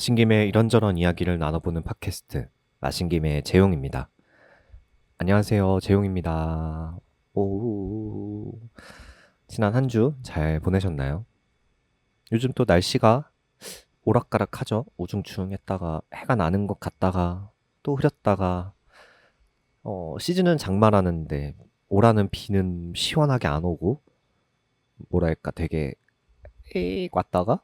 마신 김에 이런저런 이야기를 나눠보는 팟캐스트 마신 김에 재용입니다. 안녕하세요, 재용입니다. 오, 지난 한 주 잘 보내셨나요? 요즘 또 날씨가 오락가락하죠. 우중충했다가 해가 나는 것 같다가 또 흐렸다가 시즌은 장마라는데 오라는 비는 시원하게 안 오고 뭐랄까 되게 에익 왔다가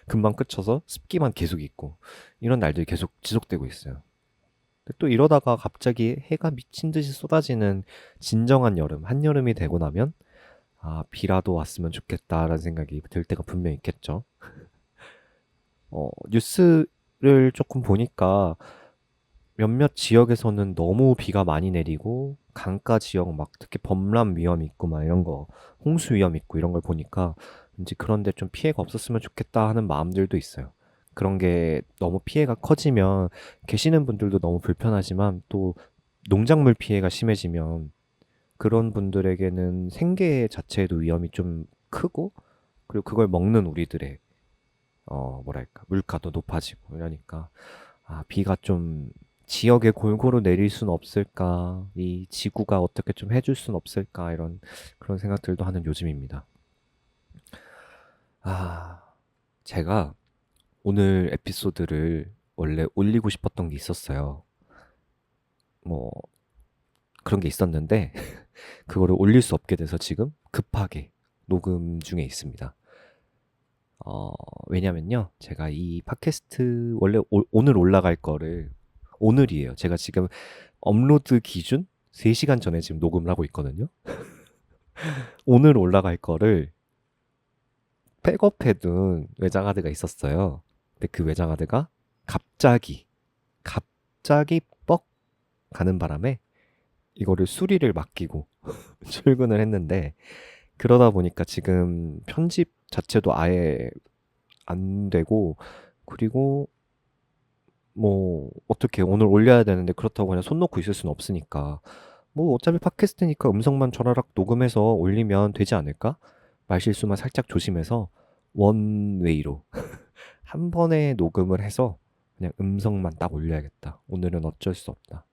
금방 그쳐서 습기만 계속 있고 이런 날들이 계속 지속되고 있어요. 근데 또 이러다가 갑자기 해가 미친 듯이 쏟아지는 진정한 여름, 한여름이 되고 나면 비라도 왔으면 좋겠다라는 생각이 들 때가 분명히 있겠죠. 뉴스를 조금 보니까 몇몇 지역에서는 너무 비가 많이 내리고 강가 지역 막 특히 범람 위험 있고 막 이런 거 홍수 위험 있고 이런 걸 보니까 왠지 그런데 좀 피해가 없었으면 좋겠다 하는 마음들도 있어요. 그런 게 너무 피해가 커지면 계시는 분들도 너무 불편하지만 또 농작물 피해가 심해지면 그런 분들에게는 생계 자체에도 위험이 좀 크고 그리고 그걸 먹는 우리들의 뭐랄까 물가도 높아지고 이러니까 비가 좀 지역에 골고루 내릴 순 없을까? 이 지구가 어떻게 좀 해줄 순 없을까? 이런 그런 생각들도 하는 요즘입니다. 아, 제가 오늘 에피소드를 원래 올리고 싶었던 게 있었어요. 뭐 그런 게 있었는데 그거를 올릴 수 없게 돼서 지금 급하게 녹음 중에 있습니다. 왜냐면요. 제가 이 팟캐스트 원래 오늘 올라갈 거를 오늘이에요. 제가 지금 업로드 기준 3시간 전에 지금 녹음을 하고 있거든요. 오늘 올라갈 거를 백업해둔 외장하드가 있었어요. 근데 그 외장하드가 갑자기 뻑 가는 바람에 이거를 수리를 맡기고 출근을 했는데 그러다 보니까 지금 편집 자체도 아예 안 되고 그리고 뭐 어떻게 오늘 올려야 되는데 그렇다고 그냥 손 놓고 있을 수는 없으니까 뭐 어차피 팟캐스트니까 음성만 좌라락 녹음해서 올리면 되지 않을까? 말실수만 살짝 조심해서 원웨이로 한 번에 녹음을 해서 그냥 음성만 딱 올려야겠다. 오늘은 어쩔 수 없다.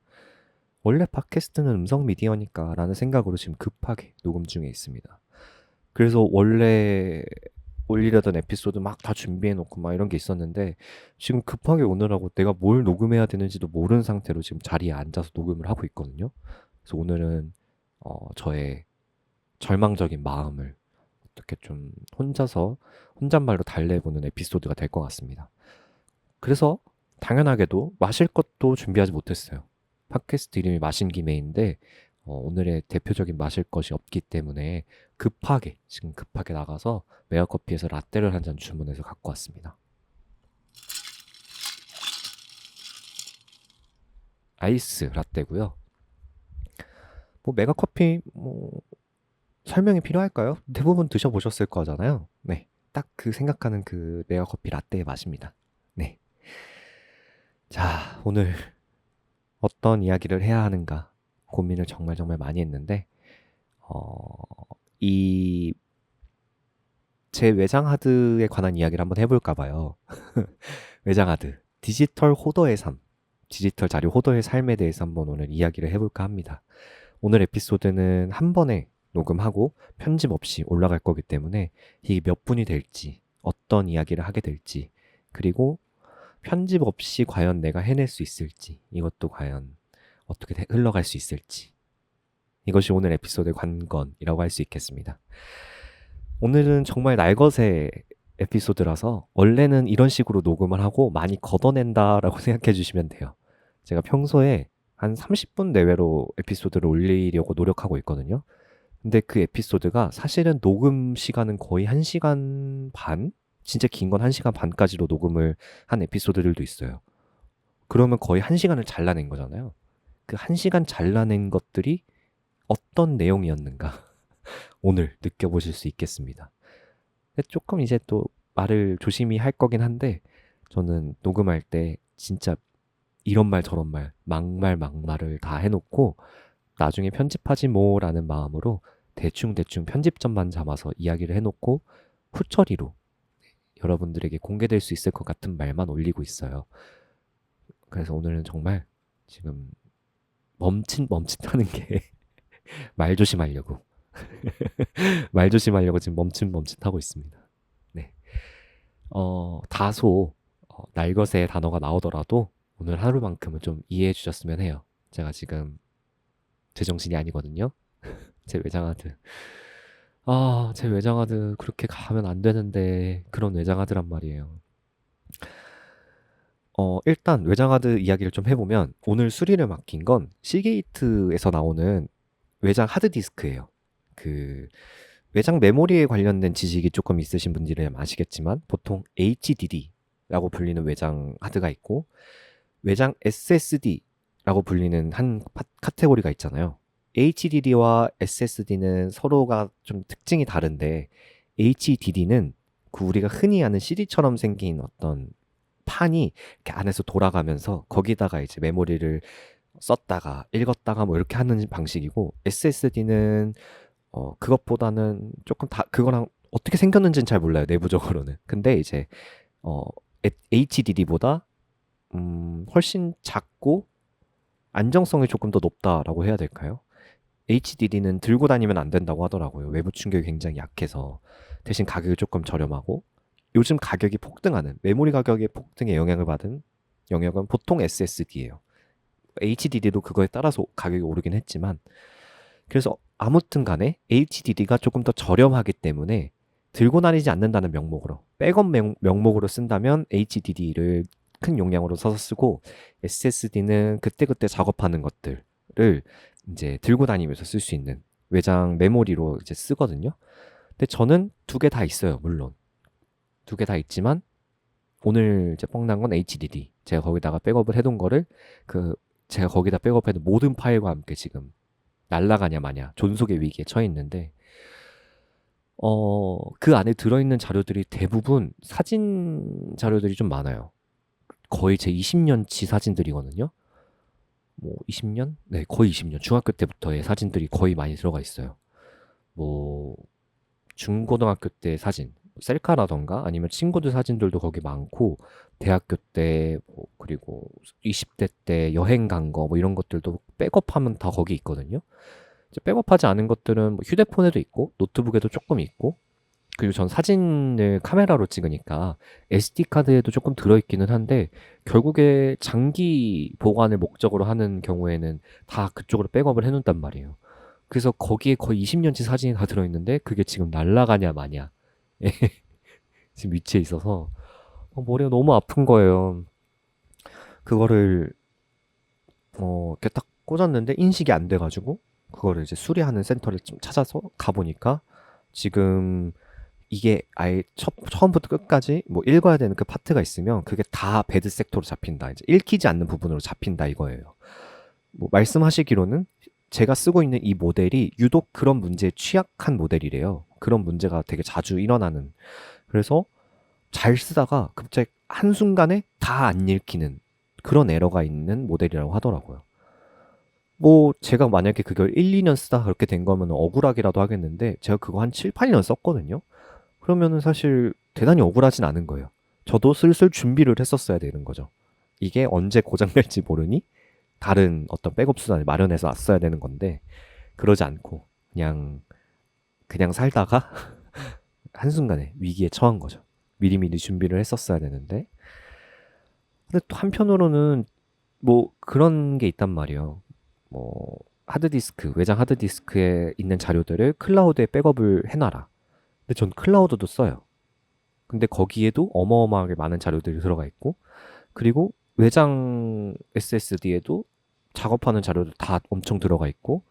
원래 팟캐스트는 음성 미디어니까 라는 생각으로 지금 급하게 녹음 중에 있습니다. 그래서 원래 올리려던 에피소드 막 다 준비해 놓고 막 이런 게 있었는데 지금 급하게 오느라고 내가 뭘 녹음해야 되는지도 모르는 상태로 지금 자리에 앉아서 녹음을 하고 있거든요. 그래서 오늘은 저의 절망적인 마음을 어떻게 좀 혼자서 혼잣말로 달래보는 에피소드가 될 것 같습니다. 그래서 당연하게도 마실 것도 준비하지 못했어요. 팟캐스트 이름이 마신 김에인데 오늘의 대표적인 마실 것이 없기 때문에 지금 급하게 나가서 메가커피에서 라떼를 한 잔 주문해서 갖고 왔습니다. 아이스 라떼고요. 뭐 메가커피 뭐 설명이 필요할까요? 대부분 드셔보셨을 거잖아요. 네, 딱 그 생각하는 그 메가커피 라떼의 맛입니다. 네, 자 오늘 어떤 이야기를 해야 하는가 고민을 정말 많이 했는데 이 제 외장 하드에 관한 이야기를 한번 해볼까 봐요. 외장 하드, 디지털 호더의 삶, 디지털 자료 호더의 삶에 대해서 한번 오늘 이야기를 해볼까 합니다. 오늘 에피소드는 한 번에 녹음하고 편집 없이 올라갈 거기 때문에 이게 몇 분이 될지, 어떤 이야기를 하게 될지, 그리고 편집 없이 과연 내가 해낼 수 있을지, 이것도 과연 어떻게 흘러갈 수 있을지. 이것이 오늘 에피소드의 관건이라고 할 수 있겠습니다. 오늘은 정말 날것의 에피소드라서 원래는 이런 식으로 녹음을 하고 많이 걷어낸다라고 생각해 주시면 돼요. 제가 평소에 한 30분 내외로 에피소드를 올리려고 노력하고 있거든요. 근데 그 에피소드가 사실은 녹음 시간은 거의 1시간 반? 진짜 긴 건 1시간 반까지로 녹음을 한 에피소드들도 있어요. 그러면 거의 1시간을 잘라낸 거잖아요. 그 1시간 잘라낸 것들이 어떤 내용이었는가 오늘 느껴보실 수 있겠습니다. 근데 조금 이제 또 말을 조심히 할 거긴 한데 저는 녹음할 때 진짜 이런 말 저런 말 막말을 다 해놓고 나중에 편집하지 뭐라는 마음으로 대충 편집점만 잡아서 이야기를 해놓고 후처리로 여러분들에게 공개될 수 있을 것 같은 말만 올리고 있어요. 그래서 오늘은 정말 지금 멈칫멈칫하는 게 말 조심하려고 말 조심하려고 지금 멈칫멈칫하고 있습니다. 네. 다소 날것의 단어가 나오더라도 오늘 하루만큼은 좀 이해해 주셨으면 해요. 제가 지금 제정신이 아니거든요. 제 외장하드. 제 외장하드 그렇게 가면 안 되는데 그런 외장하드란 말이에요. 일단 외장하드 이야기를 좀 해보면 오늘 수리를 맡긴 건 시게이트에서 나오는 외장 하드디스크예요. 그 외장 메모리에 관련된 지식이 조금 있으신 분들은 아시겠지만 보통 HDD라고 불리는 외장 하드가 있고 외장 SSD라고 불리는 한 카테고리가 있잖아요. HDD와 SSD는 서로가 좀 특징이 다른데 HDD는 그 우리가 흔히 아는 CD처럼 생긴 어떤 판이 이렇게 안에서 돌아가면서 거기다가 이제 메모리를 썼다가 읽었다가 뭐 이렇게 하는 방식이고 SSD는 그것보다는 조금 그거랑 어떻게 생겼는지는 잘 몰라요, 내부적으로는. 근데 이제 HDD보다 훨씬 작고 안정성이 조금 더 높다라고 해야 될까요? HDD는 들고 다니면 안 된다고 하더라고요. 외부 충격이 굉장히 약해서. 대신 가격이 조금 저렴하고 요즘 가격이 폭등하는 메모리 가격의 폭등에 영향을 받은 영역은 보통 SSD예요. HDD도 그거에 따라서 가격이 오르긴 했지만 그래서 아무튼 간에 HDD가 조금 더 저렴하기 때문에 들고 다니지 않는다는 명목으로 백업 명목으로 쓴다면 HDD를 큰 용량으로 써서 쓰고 SSD는 그때그때 작업하는 것들을 이제 들고 다니면서 쓸 수 있는 외장 메모리로 이제 쓰거든요. 근데 저는 두 개 다 있어요, 물론. 두 개 다 있지만 오늘 이제 뻥난 건 HDD. 제가 거기다가 백업을 해둔 거를 제가 거기다 백업해둔 모든 파일과 함께 지금 날라가냐 마냐 존속의 위기에 처해 있는데 그 안에 들어있는 자료들이 대부분 사진 자료들이 좀 많아요. 거의 제 20년치 사진들이거든요. 뭐 20년? 네, 거의 20년. 중학교 때부터의 사진들이 거의 많이 들어가 있어요. 뭐 중고등학교 때 사진, 셀카라던가 아니면 친구들 사진들도 거기 많고 대학교 때 그리고 20대 때 여행 간 거 뭐 이런 것들도 백업하면 다 거기 있거든요. 이제 백업하지 않은 것들은 뭐 휴대폰에도 있고 노트북에도 조금 있고 그리고 전 사진을 카메라로 찍으니까 SD카드에도 조금 들어있기는 한데 결국에 장기 보관을 목적으로 하는 경우에는 다 그쪽으로 백업을 해놓는단 말이에요. 그래서 거기에 거의 20년치 사진이 다 들어있는데 그게 지금 날라가냐 마냐 지금 위치에 있어서 머리가 너무 아픈 거예요. 그거를 이렇게 딱 꽂았는데 인식이 안 돼가지고 그거를 이제 수리하는 센터를 좀 찾아서 가보니까 지금 이게 아예 처음부터 끝까지 뭐 읽어야 되는 그 파트가 있으면 그게 다 배드 섹터로 잡힌다. 이제 읽히지 않는 부분으로 잡힌다 이거예요. 뭐 말씀하시기로는 제가 쓰고 있는 이 모델이 유독 그런 문제에 취약한 모델이래요. 그런 문제가 되게 자주 일어나는. 그래서 잘 쓰다가 갑자기 한순간에 다 안 읽히는 그런 에러가 있는 모델이라고 하더라고요. 뭐 제가 만약에 그걸 1, 2년 쓰다 그렇게 된 거면 억울하기라도 하겠는데 제가 그거 한 7, 8년 썼거든요. 그러면은 사실 대단히 억울하진 않은 거예요. 저도 슬슬 준비를 했었어야 되는 거죠. 이게 언제 고장날지 모르니 다른 어떤 백업 수단을 마련해서 왔어야 되는 건데 그러지 않고 그냥 살다가 한순간에 위기에 처한 거죠. 미리미리 준비를 했었어야 되는데 근데 또 한편으로는 뭐 그런 게 있단 말이에요. 뭐 하드디스크, 외장 하드디스크에 있는 자료들을 클라우드에 백업을 해놔라. 근데 전 클라우드도 써요. 근데 거기에도 어마어마하게 많은 자료들이 들어가 있고 그리고 외장 SSD에도 작업하는 자료들 다 엄청 들어가 있고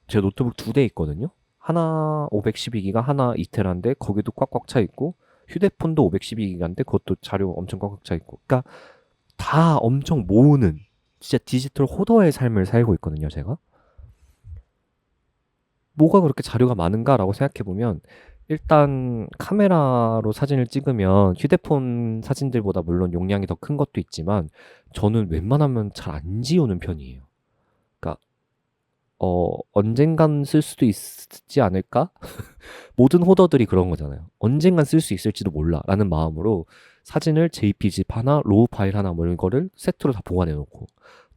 제 노트북 두 대 있거든요. 하나 512기가 하나 2테라인데 거기도 꽉꽉 차 있고 휴대폰도 512기가인데 그것도 자료 엄청 꽉꽉 차 있고 그러니까 다 엄청 모으는 진짜 디지털 호더의 삶을 살고 있거든요, 제가. 뭐가 그렇게 자료가 많은가라고 생각해보면 일단 카메라로 사진을 찍으면 휴대폰 사진들보다 물론 용량이 더 큰 것도 있지만 저는 웬만하면 잘 안 지우는 편이에요. 그러니까 언젠간 쓸 수도 있지 않을까? 모든 호더들이 그런 거잖아요. 언젠간 쓸 수 있을지도 몰라 라는 마음으로 사진을 JPG 하나, 로우 파일 하나 뭐 이런 거를 세트로 다 보관해 놓고,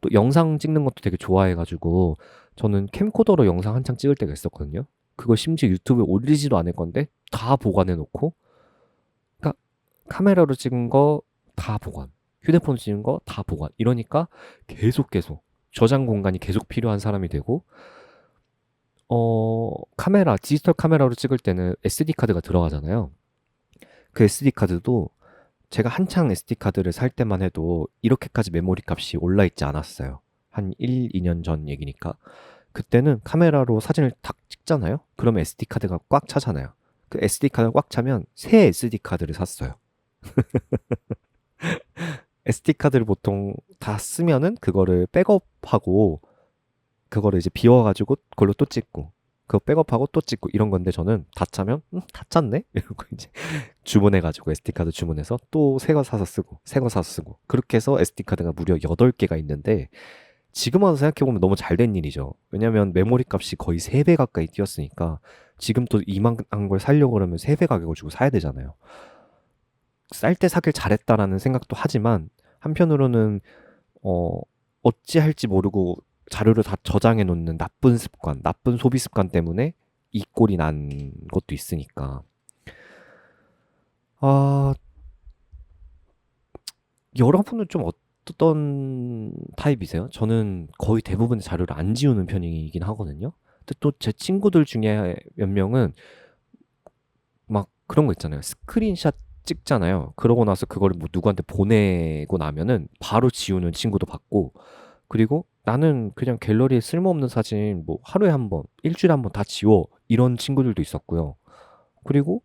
또 영상 찍는 것도 되게 좋아해 가지고 저는 캠코더로 영상 한창 찍을 때가 있었거든요. 그걸 심지어 유튜브에 올리지도 않을 건데 다 보관해 놓고, 그러니까 카메라로 찍은 거 다 보관, 휴대폰으로 찍은 거 다 보관, 이러니까 계속 저장 공간이 계속 필요한 사람이 되고, 카메라, 디지털 카메라로 찍을 때는 SD 카드가 들어가잖아요. 그 SD 카드도 제가 한창 SD 카드를 살 때만 해도 이렇게까지 메모리 값이 올라 있지 않았어요. 한 1, 2년 전 얘기니까. 그때는 카메라로 사진을 탁 찍잖아요. 그러면 SD 카드가 꽉 차잖아요. 그 SD 카드가 꽉 차면 새 SD 카드를 샀어요. SD 카드를 보통 다 쓰면은 그거를 백업하고, 그거를 이제 비워가지고 그걸로 또 찍고, 그거 백업하고 또 찍고 이런 건데, 저는 다 차면 다 찼네? 이러고 이제 주문해가지고 SD카드 주문해서 또 새 거 사서 쓰고, 새 거 사서 쓰고, 그렇게 해서 SD카드가 무려 8개가 있는데, 지금 와서 생각해보면 너무 잘 된 일이죠. 왜냐면 메모리 값이 거의 3배 가까이 뛰었으니까 지금 또 이만한 걸 사려고 그러면 3배 가격을 주고 사야 되잖아요. 쌀 때 사길 잘했다라는 생각도 하지만, 한편으로는 어찌할지 모르고 자료를 다 저장해 놓는 나쁜 습관, 나쁜 소비 습관 때문에 이 꼴이 난 것도 있으니까. 아, 여러분은 좀 어떤 타입이세요? 저는 거의 대부분의 자료를 안 지우는 편이긴 하거든요. 근데 또 제 친구들 중에 몇 명은 막 그런 거 있잖아요. 스크린샷 찍잖아요. 그러고 나서 그거를 뭐 누구한테 보내고 나면은 바로 지우는 친구도 봤고, 그리고 나는 그냥 갤러리에 쓸모없는 사진 뭐 하루에 한 번, 일주일에 한 번 다 지워, 이런 친구들도 있었고요. 그리고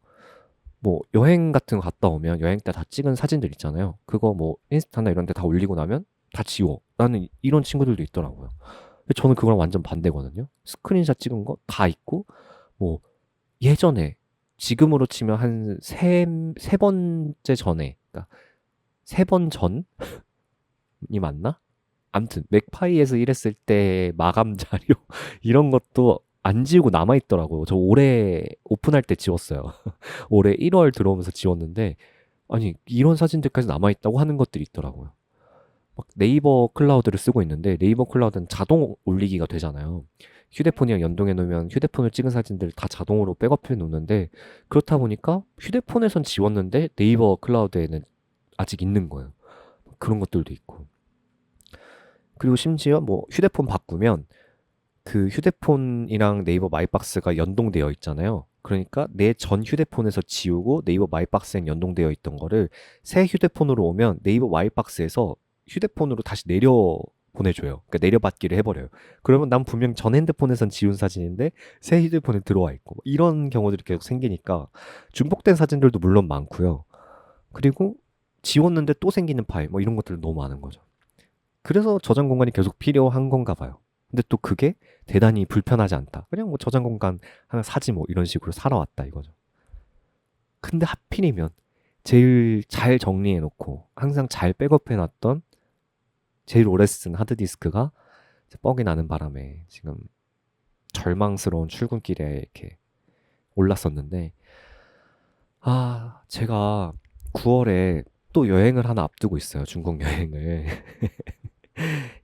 뭐 여행 같은 거 갔다 오면 여행 때 다 찍은 사진들 있잖아요. 그거 뭐 인스타나 이런 데 다 올리고 나면 다 지워, 라는 이런 친구들도 있더라고요. 근데 저는 그거랑 완전 반대거든요. 스크린샷 찍은 거 다 있고, 뭐 예전에, 지금으로 치면 한 세 번째 전에, 그러니까 3번 전이 맞나? 암튼 맥파이에서 일했을 때 마감 자료 이런 것도 안 지우고 남아 있더라고요. 저 올해 오픈할 때 지웠어요. 올해 1월 들어오면서 지웠는데, 아니 이런 사진들까지 남아 있다고 하는 것들이 있더라고요. 막 네이버 클라우드를 쓰고 있는데, 네이버 클라우드는 자동 올리기가 되잖아요. 휴대폰이랑 연동해 놓으면 휴대폰을 찍은 사진들 다 자동으로 백업해 놓는데, 그렇다 보니까 휴대폰에선 지웠는데 네이버 클라우드에는 아직 있는 거예요. 그런 것들도 있고. 그리고 심지어 뭐 휴대폰 바꾸면 그 휴대폰이랑 네이버 마이박스가 연동되어 있잖아요. 그러니까 내 전 휴대폰에서 지우고 네이버 마이박스에 연동되어 있던 거를 새 휴대폰으로 오면 네이버 마이박스에서 휴대폰으로 다시 내려 보내줘요. 그러니까 내려받기를 해버려요. 그러면 난 분명 전 핸드폰에선 지운 사진인데 새 휴대폰에 들어와 있고, 이런 경우들이 계속 생기니까 중복된 사진들도 물론 많고요. 그리고 지웠는데 또 생기는 파일, 뭐 이런 것들 너무 많은 거죠. 그래서 저장 공간이 계속 필요한 건가 봐요. 근데 또 그게 대단히 불편하지 않다. 그냥 뭐 저장 공간 하나 사지 뭐, 이런 식으로 살아왔다 이거죠. 근데 하필이면 제일 잘 정리해 놓고 항상 잘 백업해 놨던 제일 오래 쓴 하드디스크가 뻑이 나는 바람에 지금 절망스러운 출근길에 이렇게 올랐었는데, 제가 9월에 또 여행을 하나 앞두고 있어요. 중국 여행을.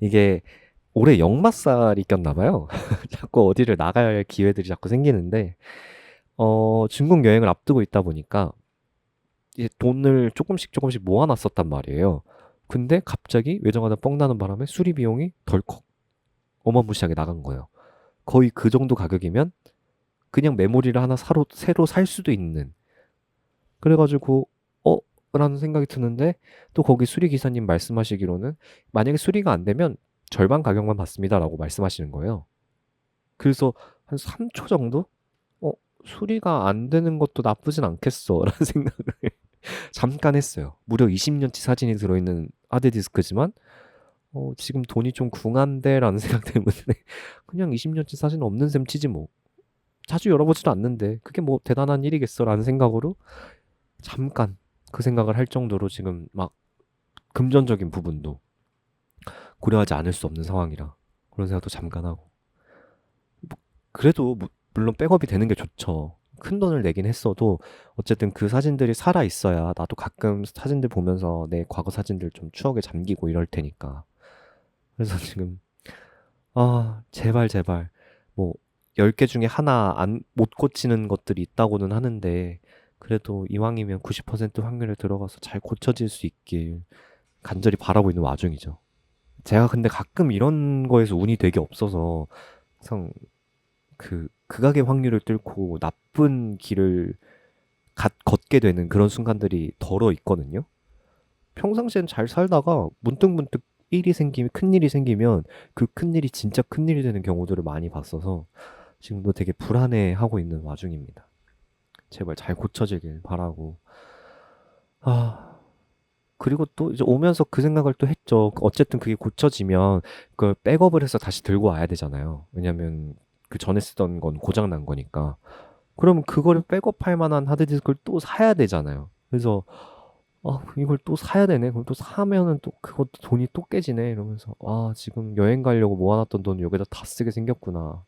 이게 올해 역마살이 꼈나 봐요. 자꾸 어디를 나갈 기회들이 자꾸 생기는데, 중국 여행을 앞두고 있다 보니까 이제 돈을 조금씩 모아놨었단 말이에요. 근데 갑자기 외정하다 뻥 나는 바람에 수리 비용이 덜컥 어마무시하게 나간 거예요. 거의 그 정도 가격이면 그냥 메모리를 하나 새로 살 수도 있는. 그래가지고 라는 생각이 드는데, 또 거기 수리 기사님 말씀하시기로는 만약에 수리가 안 되면 절반 가격만 받습니다라고 말씀하시는 거예요. 그래서 한 3초 정도 수리가 안 되는 것도 나쁘진 않겠어라는 생각을 잠깐 했어요. 무려 20년치 사진이 들어있는 하드디스크지만 지금 돈이 좀 궁한데라는 생각 때문에 그냥 20년치 사진 없는 셈 치지 뭐, 자주 열어보지도 않는데 그게 뭐 대단한 일이겠어라는 생각으로 잠깐 그 생각을 할 정도로 지금 막 금전적인 부분도 고려하지 않을 수 없는 상황이라 그런 생각도 잠깐 하고. 그래도 물론 백업이 되는 게 좋죠. 큰 돈을 내긴 했어도 어쨌든 그 사진들이 살아 있어야 나도 가끔 사진들 보면서 내 과거 사진들 좀 추억에 잠기고 이럴 테니까. 그래서 지금 제발 제발 뭐 10개 중에 하나 안 못 고치는 것들이 있다고는 하는데 그래도 이왕이면 90% 확률에 들어가서 잘 고쳐질 수 있길 간절히 바라고 있는 와중이죠. 제가 근데 가끔 이런 거에서 운이 되게 없어서 항상 그 극악의 확률을 뚫고 나쁜 길을 걷게 되는 그런 순간들이 덜어 있거든요. 평상시엔 잘 살다가 문득문득 큰일이 생기면 그 큰일이 진짜 큰일이 되는 경우들을 많이 봤어서 지금도 되게 불안해하고 있는 와중입니다. 제발 잘 고쳐지길 바라고. 아, 그리고 또 이제 오면서 그 생각을 또 했죠. 어쨌든 그게 고쳐지면 그걸 백업을 해서 다시 들고 와야 되잖아요. 왜냐면 그 전에 쓰던 건 고장 난 거니까. 그러면 그거를 백업할 만한 하드디스크를 또 사야 되잖아요. 그래서 이걸 또 사야 되네. 그럼 또 사면은 또 그것도 돈이 또 깨지네. 이러면서 지금 여행 가려고 모아놨던 돈 여기다 다 쓰게 생겼구나.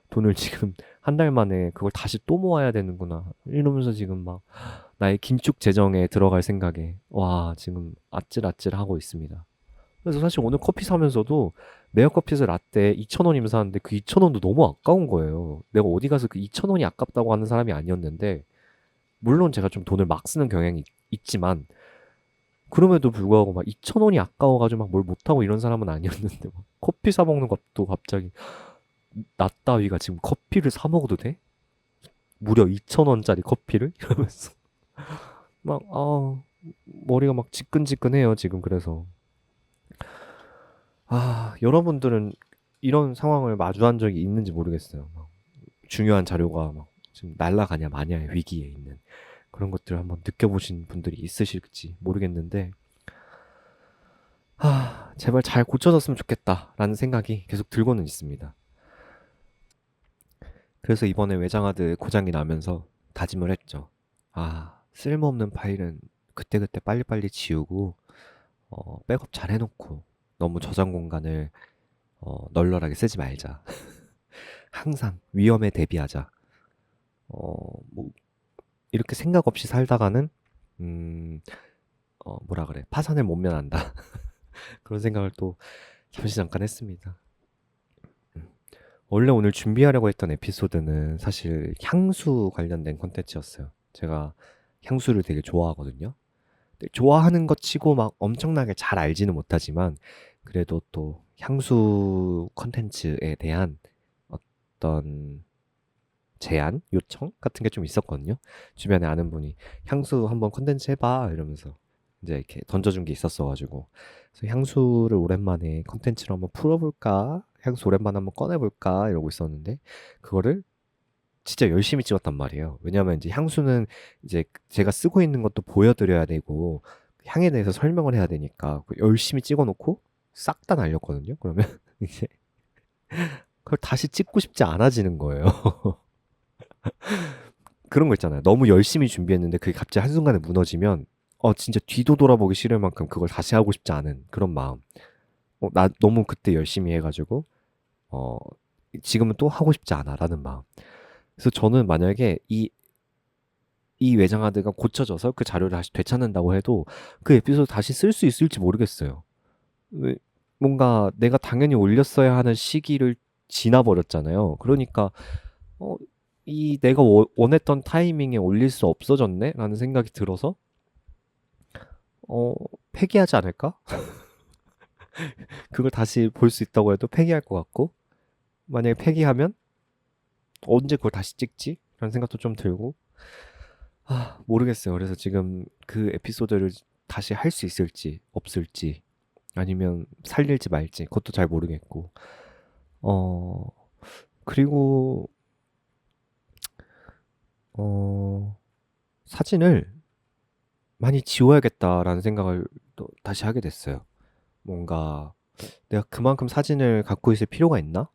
돈을 지금 한 달 만에 그걸 다시 또 모아야 되는구나. 이러면서 지금 막 나의 긴축 재정에 들어갈 생각에 지금 아찔아찔하고 있습니다. 그래서 사실 오늘 커피 사면서도 메가커피에서 라떼 2,000원이면 사는데 그 2,000원도 너무 아까운 거예요. 내가 어디 가서 그 2,000원이 아깝다고 하는 사람이 아니었는데 물론 제가 좀 돈을 막 쓰는 경향이 있지만 그럼에도 불구하고 막 2,000원이 아까워가지고 막 뭘 못하고 이런 사람은 아니었는데 막 커피 사 먹는 것도 갑자기 나 따위가 지금 커피를 사 먹어도 돼? 무려 2,000원짜리 커피를? 이러면서 막 머리가 막 지끈지끈해요 지금. 그래서 여러분들은 이런 상황을 마주한 적이 있는지 모르겠어요. 막 중요한 자료가 막 지금 날아가냐 마냐의 위기에 있는 그런 것들을 한번 느껴보신 분들이 있으실지 모르겠는데 제발 잘 고쳐졌으면 좋겠다라는 생각이 계속 들고는 있습니다. 그래서 이번에 외장하드 고장이 나면서 다짐을 했죠. 쓸모없는 파일은 그때그때 빨리빨리 지우고 백업 잘 해놓고 너무 저장 공간을 널널하게 쓰지 말자. 항상 위험에 대비하자. 뭐 이렇게 생각 없이 살다가는 뭐라 그래, 파산을 못 면한다. 그런 생각을 또 잠시 잠깐 했습니다. 원래 오늘 준비하려고 했던 에피소드는 사실 향수 관련된 컨텐츠였어요. 제가 향수를 되게 좋아하거든요. 근데 좋아하는 것 치고 막 엄청나게 잘 알지는 못하지만 그래도 또 향수 컨텐츠에 대한 어떤 제안, 요청 같은 게 좀 있었거든요. 주변에 아는 분이 향수 한번 컨텐츠 해봐 이러면서 이제 이렇게 던져준 게 있었어가지고 그래서 향수를 오랜만에 컨텐츠로 한번 풀어볼까? 향수 오랜만에 한번 꺼내볼까? 이러고 있었는데 그거를 진짜 열심히 찍었단 말이에요. 왜냐하면 이제 향수는 이제 제가 쓰고 있는 것도 보여드려야 되고 향에 대해서 설명을 해야 되니까 열심히 찍어놓고 싹 다 날렸거든요. 그러면 이제 그걸 다시 찍고 싶지 않아지는 거예요. 그런 거 있잖아요. 너무 열심히 준비했는데 그게 갑자기 한순간에 무너지면 진짜 뒤도 돌아보기 싫을 만큼 그걸 다시 하고 싶지 않은 그런 마음. 나 너무 그때 열심히 해가지고 지금은 또 하고 싶지 않아라는 마음. 그래서 저는 만약에 이 외장하드가 고쳐져서 그 자료를 다시 되찾는다고 해도 그 에피소드 다시 쓸 수 있을지 모르겠어요. 뭔가 내가 당연히 올렸어야 하는 시기를 지나버렸잖아요. 그러니까 이 내가 원했던 타이밍에 올릴 수 없어졌네? 라는 생각이 들어서 폐기하지 않을까? 그걸 다시 볼 수 있다고 해도 폐기할 것 같고 만약에 폐기하면 언제 그걸 다시 찍지? 라는 생각도 좀 들고 모르겠어요. 그래서 지금 그 에피소드를 다시 할 수 있을지 없을지 아니면 살릴지 말지 그것도 잘 모르겠고 그리고 사진을 많이 지워야겠다라는 생각을 또 다시 하게 됐어요. 뭔가 내가 그만큼 사진을 갖고 있을 필요가 있나?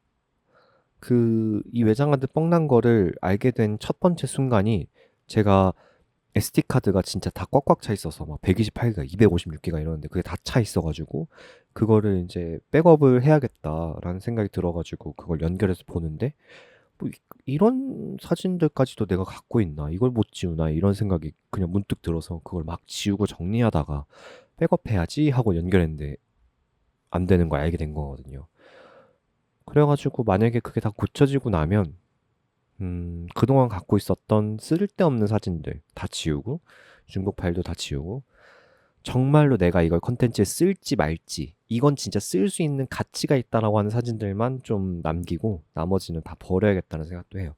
이 외장하드 뻥난 거를 알게 된 첫 번째 순간이 제가 SD카드가 진짜 다 꽉꽉 차 있어서 막 128기가, 256기가 이러는데 그게 다 차 있어가지고 그거를 이제 백업을 해야겠다라는 생각이 들어가지고 그걸 연결해서 보는데 뭐 이런 사진들까지도 내가 갖고 있나? 이걸 못 지우나? 이런 생각이 그냥 문득 들어서 그걸 막 지우고 정리하다가 백업해야지 하고 연결했는데 안 되는 걸 알게 된 거거든요. 그래가지고 만약에 그게 다 고쳐지고 나면 그동안 갖고 있었던 쓸데없는 사진들 다 지우고 중복 파일도 다 지우고 정말로 내가 이걸 컨텐츠에 쓸지 말지 이건 진짜 쓸 수 있는 가치가 있다라고 하는 사진들만 좀 남기고 나머지는 다 버려야겠다는 생각도 해요.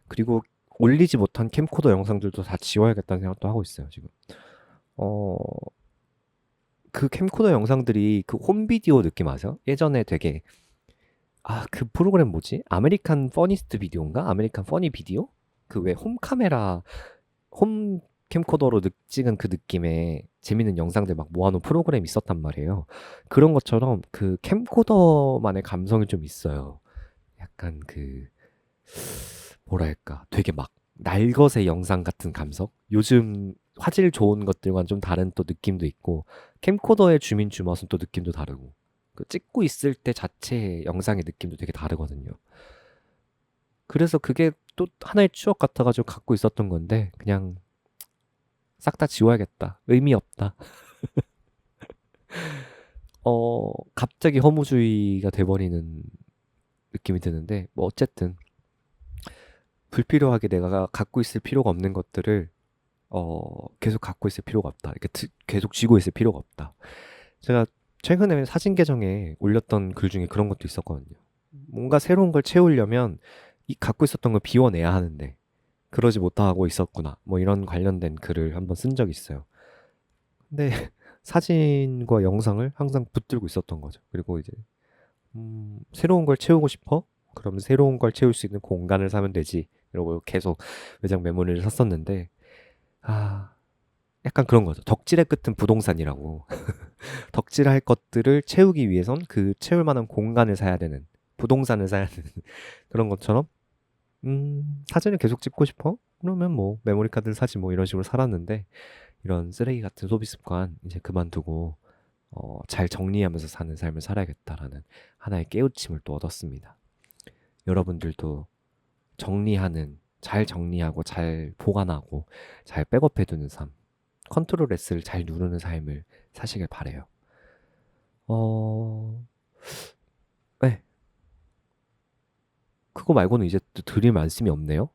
그리고 올리지 못한 캠코더 영상들도 다 지워야겠다는 생각도 하고 있어요, 지금. 어, 그 캠코더 영상들이 그 홈비디오 느낌 아세요? 예전에 되게 그 프로그램 뭐지? 아메리칸 퍼니스트 비디오인가? 아메리칸 퍼니 비디오? 그 왜 홈카메라 홈 캠코더로 찍은 그 느낌의 재밌는 영상들 막 모아놓은 프로그램이 있었단 말이에요. 그런 것처럼 그 캠코더만의 감성이 좀 있어요. 약간 뭐랄까, 되게 막 날것의 영상 같은 감성? 요즘 화질 좋은 것들과는 좀 다른 또 느낌도 있고, 캠코더의 주민 주맛은 또 느낌도 다르고, 그 찍고 있을 때 자체의 영상의 느낌도 되게 다르거든요. 그래서 그게 또 하나의 추억 같아가지고 갖고 있었던 건데, 그냥 싹 다 지워야겠다. 의미 없다. 갑자기 허무주의가 돼버리는 느낌이 드는데, 뭐 어쨌든 불필요하게 내가 갖고 있을 필요가 없는 것들을 계속 갖고 있을 필요가 없다. 이렇게 계속 쥐고 있을 필요가 없다. 제가 최근에 사진 계정에 올렸던 글 중에 그런 것도 있었거든요. 뭔가 새로운 걸 채우려면 이 갖고 있었던 걸 비워내야 하는데 그러지 못하고 있었구나. 뭐 이런 관련된 글을 한번 쓴 적이 있어요. 근데 사진과 영상을 항상 붙들고 있었던 거죠. 그리고 이제 새로운 걸 채우고 싶어? 그러면 새로운 걸 채울 수 있는 공간을 사면 되지. 이러고 계속 외장 메모리를 샀었는데 약간 그런 거죠. 덕질의 끝은 부동산이라고. 덕질할 것들을 채우기 위해선 그 채울 만한 공간을 사야 되는, 부동산을 사야 되는 그런 것처럼 사진을 계속 찍고 싶어? 그러면 뭐 메모리 카드를 사지 뭐 이런 식으로 살았는데 이런 쓰레기 같은 소비 습관 이제 그만두고 잘 정리하면서 사는 삶을 살아야겠다라는 하나의 깨우침을 또 얻었습니다. 여러분들도 잘 정리하고 잘 보관하고 잘 백업해두는 삶, 컨트롤 S를 잘 누르는 삶을 사시길 바래요. 네. 그거 말고는 이제 또 드릴 말씀이 없네요.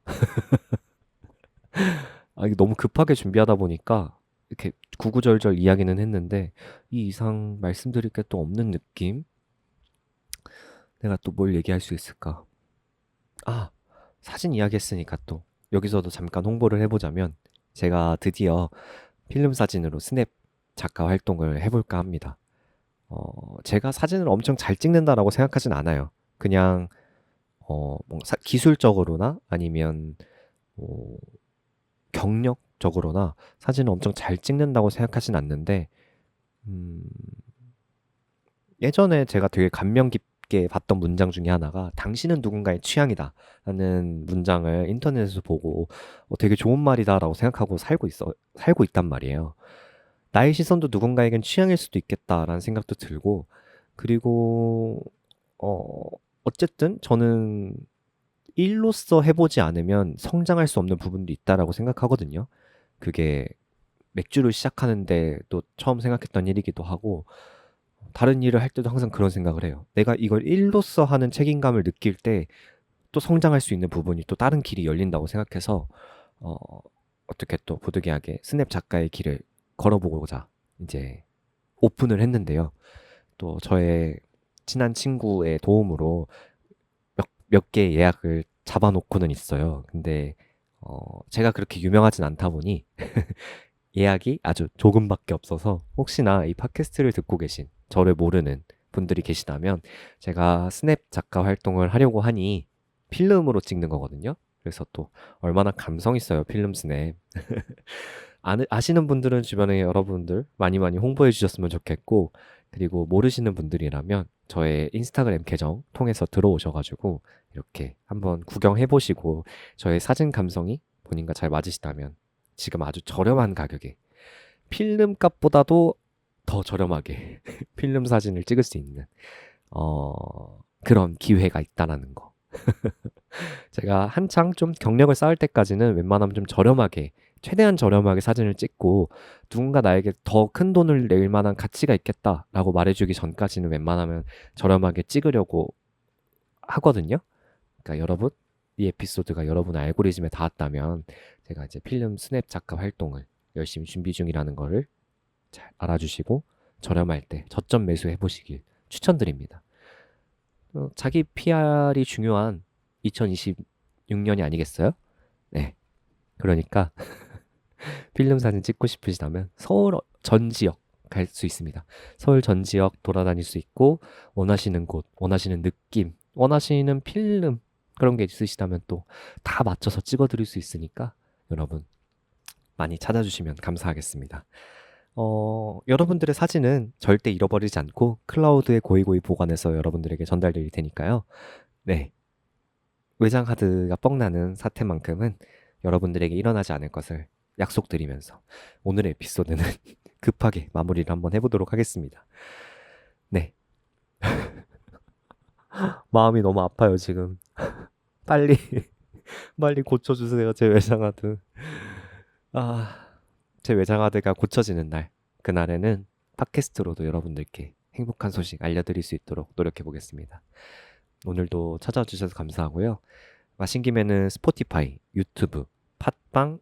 이게 너무 급하게 준비하다 보니까 이렇게 구구절절 이야기는 했는데 이 이상 말씀드릴 게 또 없는 느낌? 내가 또 뭘 얘기할 수 있을까? 사진 이야기했으니까 또 여기서도 잠깐 홍보를 해보자면 제가 드디어 필름 사진으로 스냅 작가 활동을 해볼까 합니다. 제가 사진을 엄청 잘 찍는다라고 생각하진 않아요. 그냥 뭔가 기술적으로나 아니면 경력적으로나 사진을 엄청 잘 찍는다고 생각하진 않는데 예전에 제가 되게 감명 깊게 봤던 문장 중에 하나가 당신은 누군가의 취향이다 라는 문장을 인터넷에서 보고 되게 좋은 말이다 라고 생각하고 살고 있단 말이에요. 나의 시선도 누군가에겐 취향일 수도 있겠다라는 생각도 들고 그리고 어쨌든 저는 일로서 해보지 않으면 성장할 수 없는 부분도 있다라고 생각하거든요. 그게 맥주를 시작하는데 또 처음 생각했던 일이기도 하고 다른 일을 할 때도 항상 그런 생각을 해요. 내가 이걸 일로서 하는 책임감을 느낄 때 또 성장할 수 있는 부분이 또 다른 길이 열린다고 생각해서 어떻게 또 부득이하게 스냅 작가의 길을 걸어보고자 이제 오픈을 했는데요. 또 저의 친한 친구의 도움으로 몇 개 예약을 잡아놓고는 있어요. 근데 제가 그렇게 유명하진 않다 보니 예약이 아주 조금밖에 없어서 혹시나 이 팟캐스트를 듣고 계신 저를 모르는 분들이 계시다면 제가 스냅 작가 활동을 하려고 하니 필름으로 찍는 거거든요. 그래서 또 얼마나 감성 있어요, 필름 스냅. 아시는 분들은 주변에 여러분들 많이 홍보해 주셨으면 좋겠고 그리고 모르시는 분들이라면 저의 인스타그램 계정 통해서 들어오셔가지고 이렇게 한번 구경해 보시고 저의 사진 감성이 본인과 잘 맞으시다면 지금 아주 저렴한 가격에 필름 값보다도 더 저렴하게 필름 사진을 찍을 수 있는 그런 기회가 있다라는 거 제가 한창 좀 경력을 쌓을 때까지는 웬만하면 좀 저렴하게, 최대한 저렴하게 사진을 찍고 누군가 나에게 더 큰 돈을 낼 만한 가치가 있겠다라고 말해주기 전까지는 웬만하면 저렴하게 찍으려고 하거든요. 그러니까 여러분, 이 에피소드가 여러분 알고리즘에 닿았다면 제가 이제 필름 스냅 작가 활동을 열심히 준비 중이라는 거를 잘 알아주시고 저렴할 때 저점 매수해 보시길 추천드립니다. 자기 PR이 중요한 2026년이 아니겠어요? 네. 그러니까 필름 사진 찍고 싶으시다면 서울 전 지역 갈 수 있습니다. 서울 전 지역 돌아다닐 수 있고 원하시는 곳, 원하시는 느낌, 원하시는 필름 그런 게 있으시다면 또 다 맞춰서 찍어드릴 수 있으니까 여러분 많이 찾아주시면 감사하겠습니다. 여러분들의 사진은 절대 잃어버리지 않고 클라우드에 고이고이 보관해서 여러분들에게 전달드릴 테니까요. 네. 외장 하드가 뻥나는 사태만큼은 여러분들에게 일어나지 않을 것을 약속드리면서 오늘의 에피소드는 급하게 마무리를 한번 해보도록 하겠습니다. 네. 마음이 너무 아파요, 지금. 빨리, 빨리 고쳐주세요, 제 외장 하드. 제 외장 하드가 고쳐지는 날, 그날에는 팟캐스트로도 여러분들께 행복한 소식 알려드릴 수 있도록 노력해 보겠습니다. 오늘도 찾아주셔서 감사하고요. 마신 김에는 스포티파이, 유튜브, 팟빵,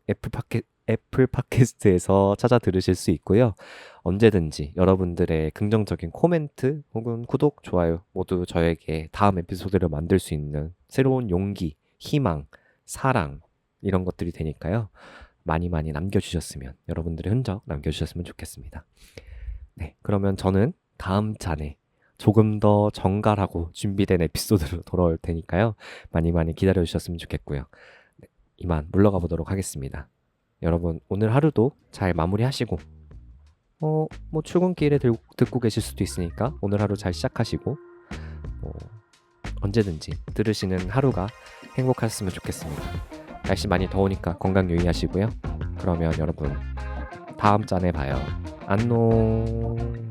애플 팟캐스트에서 찾아 들으실 수 있고요. 언제든지 여러분들의 긍정적인 코멘트 혹은 구독, 좋아요 모두 저에게 다음 에피소드를 만들 수 있는 새로운 용기, 희망, 사랑 이런 것들이 되니까요. 많이 남겨주셨으면 여러분들의 흔적 남겨주셨으면 좋겠습니다. 네, 그러면 저는 다음 잔에 조금 더 정갈하고 준비된 에피소드로 돌아올 테니까요. 많이 기다려주셨으면 좋겠고요. 네, 이만 물러가 보도록 하겠습니다. 여러분 오늘 하루도 잘 마무리하시고 뭐 출근길에 듣고 계실 수도 있으니까 오늘 하루 잘 시작하시고 언제든지 들으시는 하루가 행복하셨으면 좋겠습니다. 날씨 많이 더우니까 건강 유의하시고요. 그러면 여러분 다음 잔에 봐요. 안녕.